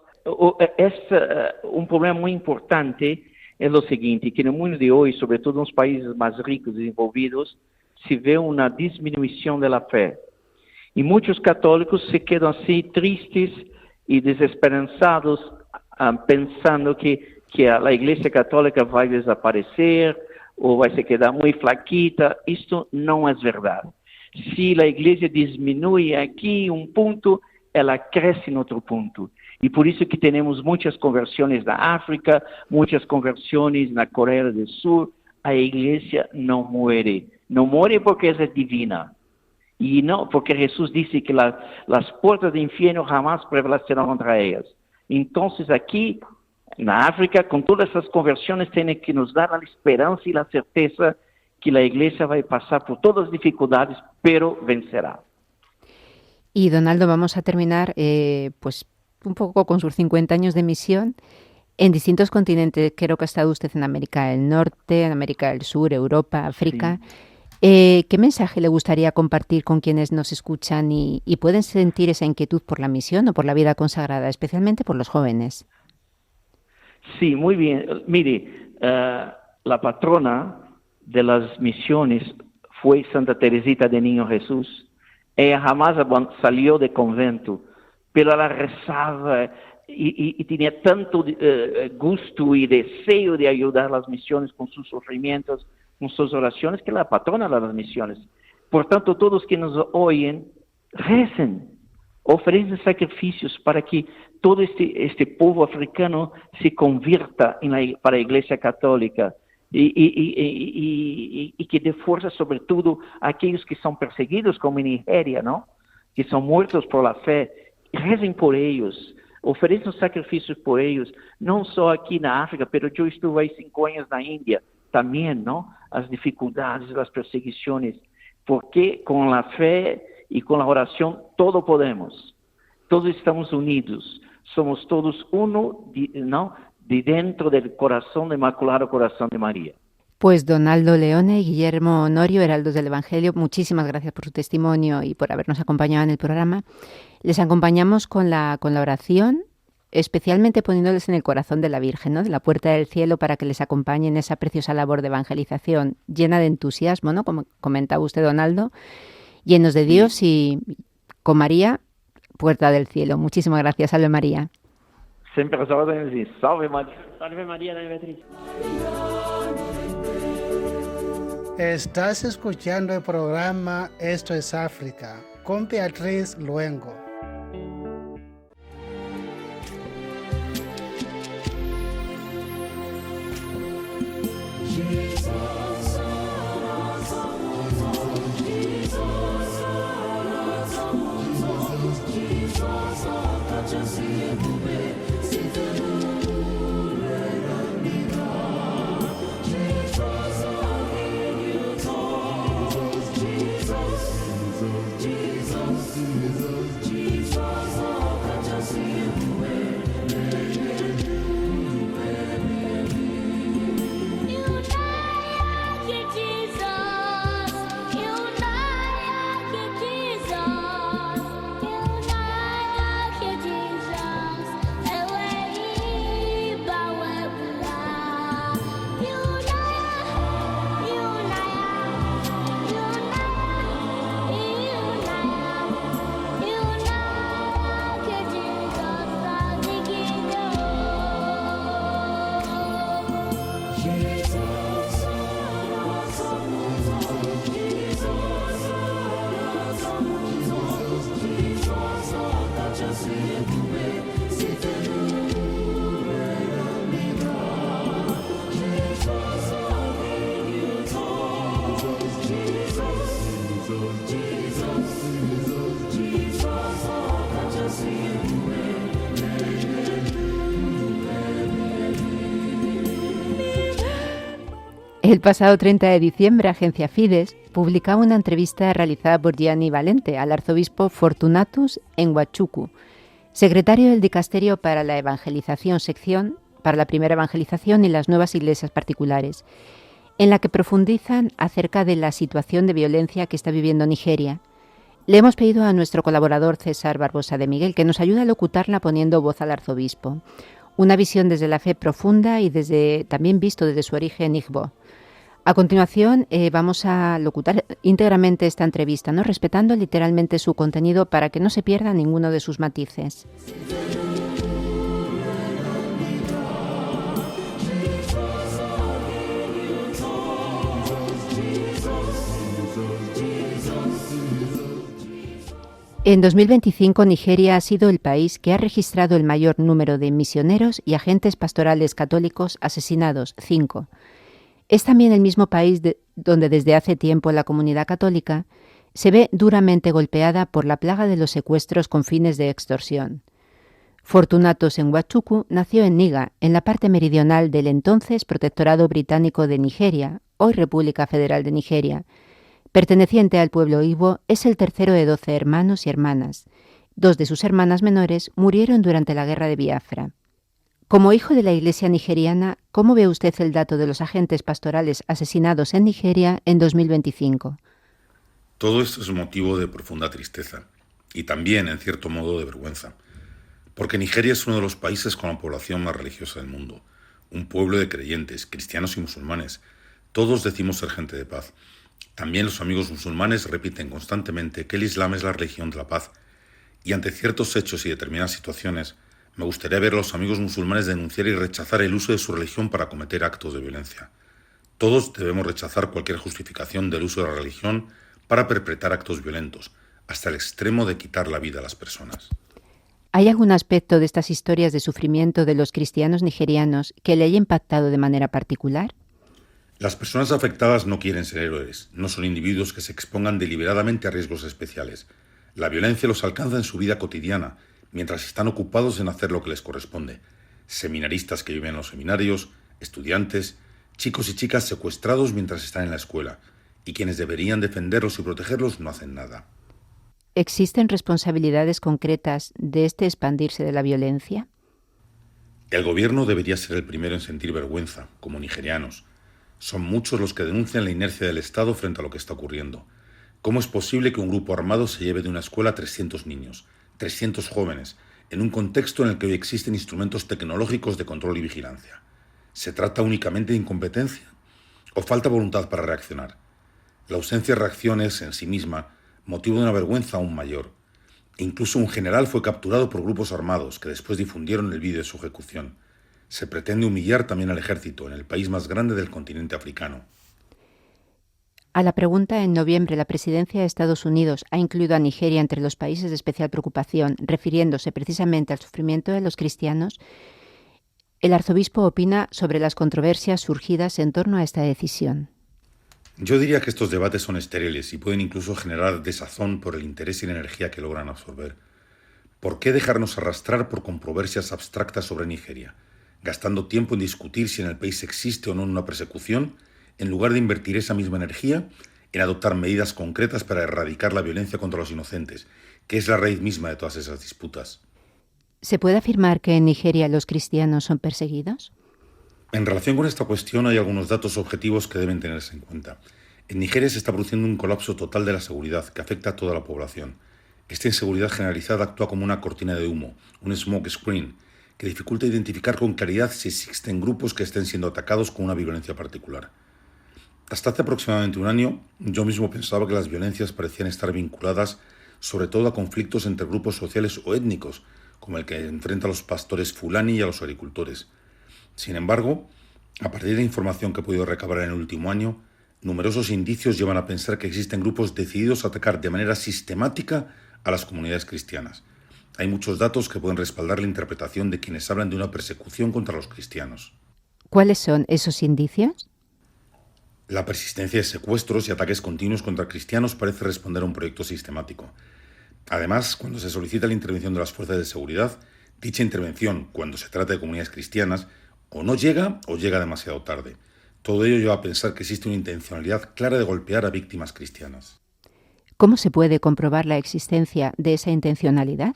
Um problema muito importante é o seguinte, que no mundo de hoje, sobretudo nos países mais ricos e desenvolvidos, se vê uma diminuição da fé. E muitos católicos se quedam assim tristes e desesperançados, pensando que a Igreja Católica vai desaparecer ou vai se quedar muito flaquita. Isto não é verdade. Se a Igreja diminui aqui um ponto, ela cresce em outro ponto. E por isso que temos muitas conversões na África, muitas conversões na Coreia do Sul. A Igreja não morre. Não morre porque é divina. E não porque Jesus disse que as portas do inferno jamais prevalecerão contra elas. Então, aqui na África, com todas essas conversões, tem que nos dar a esperança e a certeza que a Igreja vai passar por todas as dificuldades, pero vencerá. Y Donaldo, vamos a terminar pues un poco con sus 50 años de misión en distintos continentes. Creo que ha estado usted en América del Norte, en América del Sur, Europa, África. Sí. ¿Qué mensaje le gustaría compartir con quienes nos escuchan y pueden sentir esa inquietud por la misión o por la vida consagrada, especialmente por los jóvenes? Sí, muy bien. Mire, la patrona de las misiones fue Santa Teresita de Niño Jesús. Ella jamás salió de convento, pero ella rezaba y tenía tanto gusto y deseo de ayudar a las misiones con sus sufrimientos, con sus oraciones, que es la patrona de las misiones. Por tanto, todos que nos oyen, recen, ofrecen sacrificios para que todo este pueblo africano se convierta para la Iglesia Católica y que dé fuerza sobre todo a aquellos que son perseguidos, como en Nigeria, ¿no?, que son muertos por la fe. Recen por ellos, ofrecen sacrificios por ellos, no solo aquí en África, pero yo estuve ahí 5 años en la India también, ¿no?, las dificultades, las perseguiciones, porque con la fe y con la oración todo podemos, todos estamos unidos, somos todos uno, ¿no?, de dentro del corazón, del Inmaculado Corazón de María. Pues Donaldo Leone y Guillermo Honorio, heraldos del Evangelio, muchísimas gracias por su testimonio y por habernos acompañado en el programa. Les acompañamos con la oración, especialmente poniéndoles en el corazón de la Virgen, ¿no?, de la puerta del cielo, para que les acompañe en esa preciosa labor de evangelización llena de entusiasmo, ¿no?, como comentaba usted, Donaldo, llenos de Dios y con María, puerta del cielo. Muchísimas gracias. Salve María. Siempre salve María. Salve María, la Beatriz. Estás escuchando el programa Esto es África con Beatriz Luengo. El pasado 30 de diciembre, Agencia Fides publicaba una entrevista realizada por Gianni Valente al arzobispo Fortunatus Enguachuku, secretario del Dicasterio para la Evangelización Sección, para la Primera Evangelización y las Nuevas Iglesias Particulares, en la que profundizan acerca de la situación de violencia que está viviendo Nigeria. Le hemos pedido a nuestro colaborador César Barbosa de Miguel que nos ayude a locutarla poniendo voz al arzobispo. Una visión desde la fe profunda y también visto desde su origen Igbo. A continuación vamos a locutar íntegramente esta entrevista, ¿no? Respetando literalmente su contenido para que no se pierda ninguno de sus matices. En 2025, Nigeria ha sido el país que ha registrado el mayor número de misioneros y agentes pastorales católicos asesinados, 5. Es también el mismo país donde desde hace tiempo la comunidad católica se ve duramente golpeada por la plaga de los secuestros con fines de extorsión. Fortunatus Enguachuku nació en Niga, en la parte meridional del entonces Protectorado Británico de Nigeria, hoy República Federal de Nigeria. Perteneciente al pueblo Igbo, es el tercero de 12 hermanos y hermanas. 2 de sus hermanas menores murieron durante la guerra de Biafra. Como hijo de la Iglesia nigeriana, ¿cómo ve usted el dato de los agentes pastorales asesinados en Nigeria en 2025? Todo esto es motivo de profunda tristeza y también, en cierto modo, de vergüenza, porque Nigeria es uno de los países con la población más religiosa del mundo, un pueblo de creyentes, cristianos y musulmanes. Todos decimos ser gente de paz. También los amigos musulmanes repiten constantemente que el Islam es la religión de la paz, y ante ciertos hechos y determinadas situaciones, me gustaría ver a los amigos musulmanes denunciar y rechazar el uso de su religión para cometer actos de violencia. Todos debemos rechazar cualquier justificación del uso de la religión para perpetrar actos violentos, hasta el extremo de quitar la vida a las personas. ¿Hay algún aspecto de estas historias de sufrimiento de los cristianos nigerianos que le haya impactado de manera particular? Las personas afectadas no quieren ser héroes, no son individuos que se expongan deliberadamente a riesgos especiales. La violencia los alcanza en su vida cotidiana, mientras están ocupados en hacer lo que les corresponde. Seminaristas que viven en los seminarios, estudiantes, chicos y chicas secuestrados mientras están en la escuela, y quienes deberían defenderlos y protegerlos no hacen nada. ¿Existen responsabilidades concretas de este expandirse de la violencia? El gobierno debería ser el primero en sentir vergüenza, como nigerianos. Son muchos los que denuncian la inercia del Estado frente a lo que está ocurriendo. ¿Cómo es posible que un grupo armado se lleve de una escuela a 300 niños, 300 jóvenes, en un contexto en el que hoy existen instrumentos tecnológicos de control y vigilancia? ¿Se trata únicamente de incompetencia? ¿O falta voluntad para reaccionar? La ausencia de reacción es, en sí misma, motivo de una vergüenza aún mayor. Incluso un general fue capturado por grupos armados que después difundieron el vídeo de su ejecución. Se pretende humillar también al ejército en el país más grande del continente africano. A la pregunta, en noviembre la presidencia de Estados Unidos ha incluido a Nigeria entre los países de especial preocupación, refiriéndose precisamente al sufrimiento de los cristianos. El arzobispo opina sobre las controversias surgidas en torno a esta decisión. Yo diría que estos debates son estériles y pueden incluso generar desazón por el interés y la energía que logran absorber. ¿Por qué dejarnos arrastrar por controversias abstractas sobre Nigeria, gastando tiempo en discutir si en el país existe o no una persecución, en lugar de invertir esa misma energía en adoptar medidas concretas para erradicar la violencia contra los inocentes, que es la raíz misma de todas esas disputas? ¿Se puede afirmar que en Nigeria los cristianos son perseguidos? En relación con esta cuestión hay algunos datos objetivos que deben tenerse en cuenta. En Nigeria se está produciendo un colapso total de la seguridad que afecta a toda la población. Esta inseguridad generalizada actúa como una cortina de humo, un smoke screen, que dificulta identificar con claridad si existen grupos que estén siendo atacados con una violencia particular. Hasta hace aproximadamente un año, yo mismo pensaba que las violencias parecían estar vinculadas sobre todo a conflictos entre grupos sociales o étnicos, como el que enfrenta a los pastores fulani y a los agricultores. Sin embargo, a partir de la información que he podido recabar en el último año, numerosos indicios llevan a pensar que existen grupos decididos a atacar de manera sistemática a las comunidades cristianas. Hay muchos datos que pueden respaldar la interpretación de quienes hablan de una persecución contra los cristianos. ¿Cuáles son esos indicios? La persistencia de secuestros y ataques continuos contra cristianos parece responder a un proyecto sistemático. Además, cuando se solicita la intervención de las fuerzas de seguridad, dicha intervención, cuando se trata de comunidades cristianas, o no llega o llega demasiado tarde. Todo ello lleva a pensar que existe una intencionalidad clara de golpear a víctimas cristianas. ¿Cómo se puede comprobar la existencia de esa intencionalidad?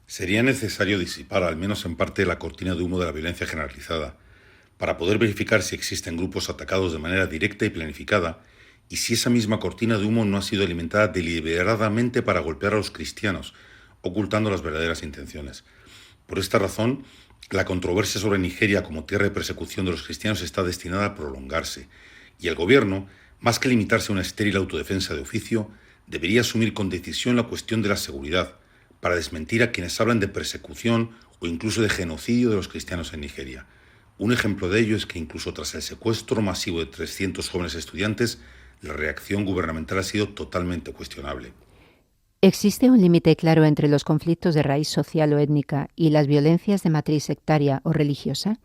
Sería necesario disipar, al menos en parte, la cortina de humo de la violencia generalizada, para poder verificar si existen grupos atacados de manera directa y planificada, y si esa misma cortina de humo no ha sido alimentada deliberadamente para golpear a los cristianos, ocultando las verdaderas intenciones. Por esta razón, la controversia sobre Nigeria como tierra de persecución de los cristianos está destinada a prolongarse, y el gobierno, más que limitarse a una estéril autodefensa de oficio, debería asumir con decisión la cuestión de la seguridad, para desmentir a quienes hablan de persecución o incluso de genocidio de los cristianos en Nigeria. Un ejemplo de ello es que incluso tras el secuestro masivo de 300 jóvenes estudiantes, la reacción gubernamental ha sido totalmente cuestionable. ¿Existe un límite claro entre los conflictos de raíz social o étnica y las violencias de matriz sectaria o religiosa?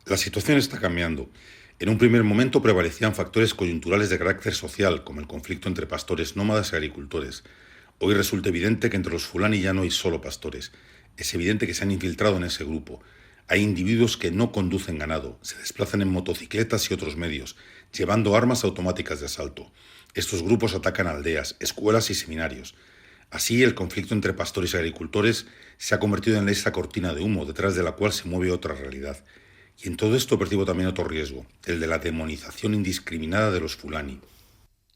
La situación está cambiando. En un primer momento prevalecían factores coyunturales de carácter social, como el conflicto entre pastores nómadas y agricultores. Hoy resulta evidente que entre los fulani ya no hay solo pastores. Es evidente que se han infiltrado en ese grupo. Hay individuos que no conducen ganado, se desplazan en motocicletas y otros medios, llevando armas automáticas de asalto. Estos grupos atacan aldeas, escuelas y seminarios. Así, el conflicto entre pastores y agricultores se ha convertido en esa cortina de humo, detrás de la cual se mueve otra realidad. Y en todo esto percibo también otro riesgo, el de la demonización indiscriminada de los fulani.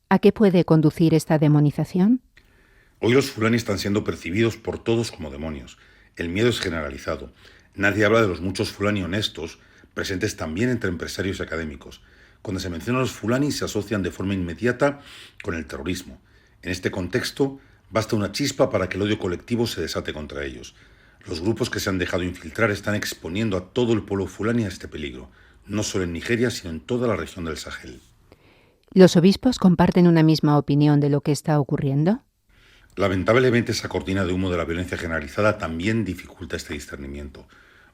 ¿A qué puede conducir esta demonización? Hoy los fulani están siendo percibidos por todos como demonios. El miedo es generalizado. Nadie habla de los muchos fulani honestos, presentes también entre empresarios y académicos. Cuando se menciona a los fulani se asocian de forma inmediata con el terrorismo. En este contexto, basta una chispa para que el odio colectivo se desate contra ellos. Los grupos que se han dejado infiltrar están exponiendo a todo el pueblo fulani a este peligro, no solo en Nigeria, sino en toda la región del Sahel. ¿Los obispos comparten una misma opinión de lo que está ocurriendo? Lamentablemente, esa cortina de humo de la violencia generalizada también dificulta este discernimiento.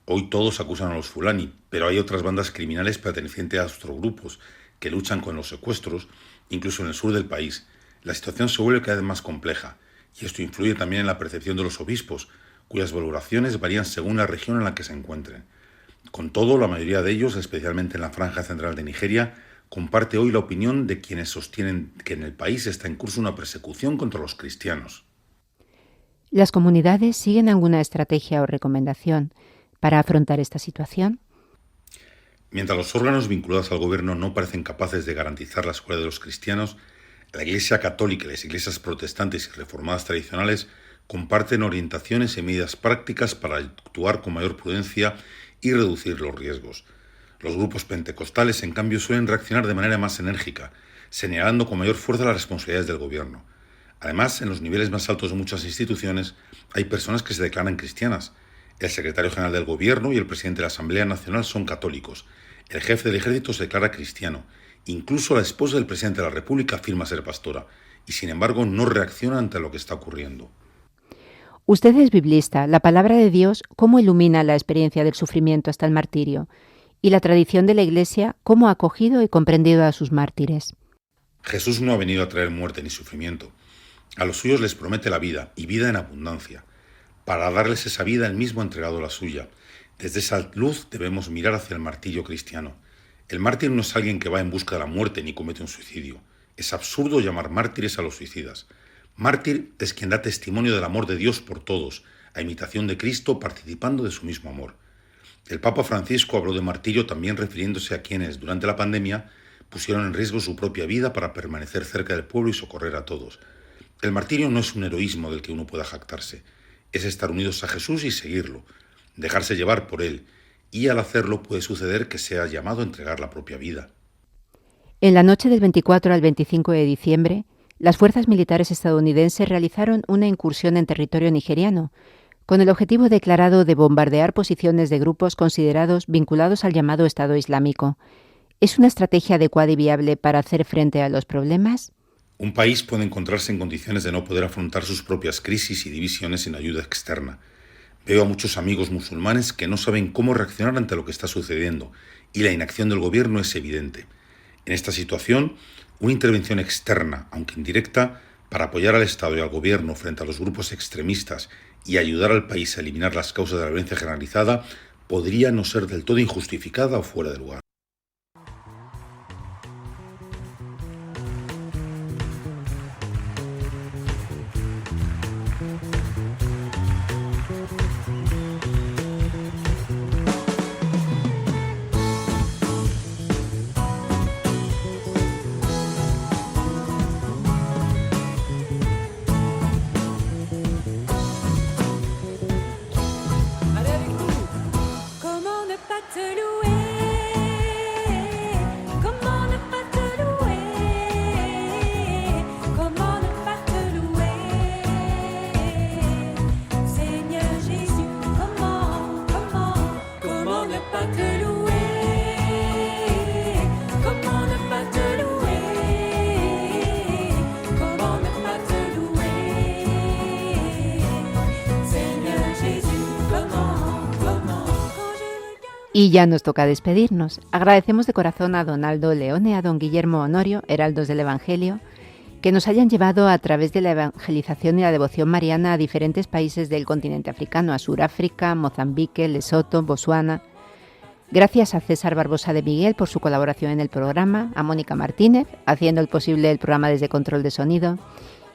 Hoy todos acusan a los fulani, pero hay otras bandas criminales pertenecientes a otros grupos que luchan con los secuestros, incluso en el sur del país. La situación se vuelve cada vez más compleja, y esto influye también en la percepción de los obispos, cuyas valoraciones varían según la región en la que se encuentren. Con todo, la mayoría de ellos, especialmente en la franja central de Nigeria, comparte hoy la opinión de quienes sostienen que en el país está en curso una persecución contra los cristianos. ¿Las comunidades siguen alguna estrategia o recomendación para afrontar esta situación? Mientras los órganos vinculados al gobierno no parecen capaces de garantizar la seguridad de los cristianos, la Iglesia Católica y las iglesias protestantes y reformadas tradicionales comparten orientaciones y medidas prácticas para actuar con mayor prudencia y reducir los riesgos. Los grupos pentecostales, en cambio, suelen reaccionar de manera más enérgica, señalando con mayor fuerza las responsabilidades del gobierno. Además, en los niveles más altos de muchas instituciones hay personas que se declaran cristianas. El secretario general del gobierno y el presidente de la Asamblea Nacional son católicos. El jefe del ejército se declara cristiano. Incluso la esposa del presidente de la República afirma ser pastora. Y sin embargo no reacciona ante lo que está ocurriendo. Usted es biblista. La palabra de Dios, ¿cómo ilumina la experiencia del sufrimiento hasta el martirio? Y la tradición de la Iglesia, ¿cómo ha acogido y comprendido a sus mártires? Jesús no ha venido a traer muerte ni sufrimiento. A los suyos les promete la vida, y vida en abundancia. Para darles esa vida, él mismo ha entregado la suya. Desde esa luz debemos mirar hacia el martirio cristiano. El mártir no es alguien que va en busca de la muerte ni comete un suicidio. Es absurdo llamar mártires a los suicidas. Mártir es quien da testimonio del amor de Dios por todos, a imitación de Cristo, participando de su mismo amor. El Papa Francisco habló de martirio también refiriéndose a quienes, durante la pandemia, pusieron en riesgo su propia vida para permanecer cerca del pueblo y socorrer a todos. El martirio no es un heroísmo del que uno pueda jactarse. Es estar unidos a Jesús y seguirlo, dejarse llevar por él, y al hacerlo puede suceder que sea llamado a entregar la propia vida. En la noche del 24 al 25 de diciembre, las fuerzas militares estadounidenses realizaron una incursión en territorio nigeriano, con el objetivo declarado de bombardear posiciones de grupos considerados vinculados al llamado Estado Islámico. ¿Es una estrategia adecuada y viable para hacer frente a los problemas? Un país puede encontrarse en condiciones de no poder afrontar sus propias crisis y divisiones sin ayuda externa. Veo a muchos amigos musulmanes que no saben cómo reaccionar ante lo que está sucediendo, y la inacción del gobierno es evidente. En esta situación, una intervención externa, aunque indirecta, para apoyar al Estado y al gobierno frente a los grupos extremistas y ayudar al país a eliminar las causas de la violencia generalizada, podría no ser del todo injustificada o fuera de lugar. Y ya nos toca despedirnos. Agradecemos de corazón a don Aldo Leone, a don Guillermo Honorio, heraldos del Evangelio, que nos hayan llevado a través de la evangelización y la devoción mariana a diferentes países del continente africano, a Sudáfrica, Mozambique, Lesoto, Botsuana. Gracias a César Barbosa de Miguel por su colaboración en el programa, a Mónica Martínez, haciendo el posible el programa desde control de sonido.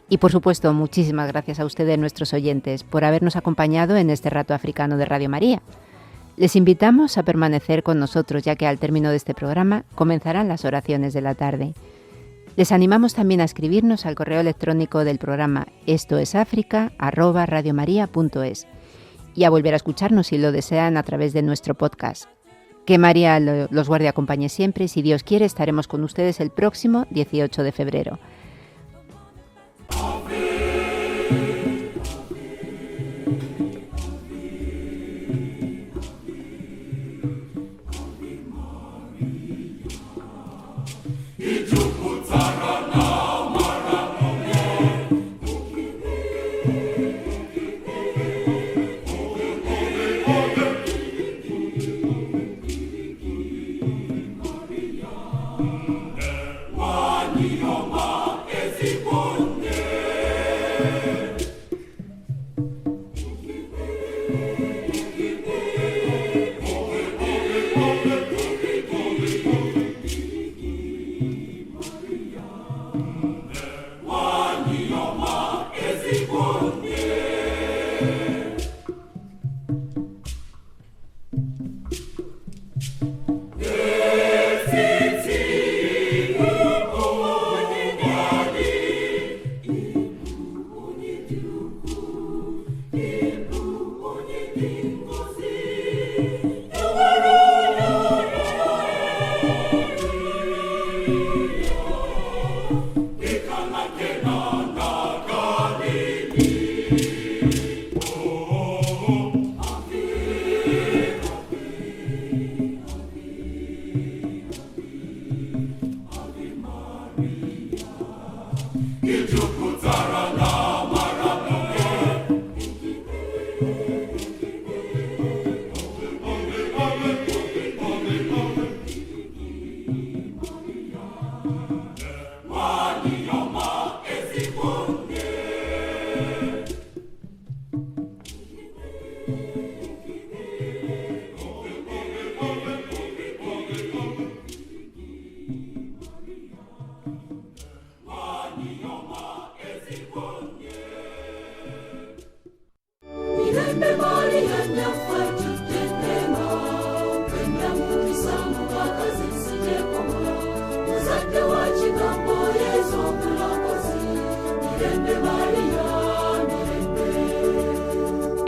Y por supuesto, muchísimas gracias a ustedes, nuestros oyentes, por habernos acompañado en este rato africano de Radio María. Les invitamos a permanecer con nosotros, ya que al término de este programa comenzarán las oraciones de la tarde. Les animamos también a escribirnos al correo electrónico del programa estoesafrica@radiomaria.es y a volver a escucharnos si lo desean a través de nuestro podcast. Que María los guarde y acompañe siempre y si Dios quiere estaremos con ustedes el próximo 18 de febrero.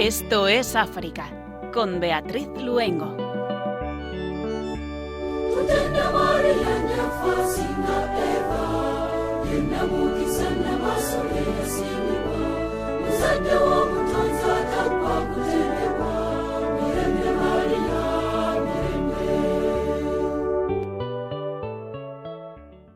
Esto es África, con Beatriz Luengo. María.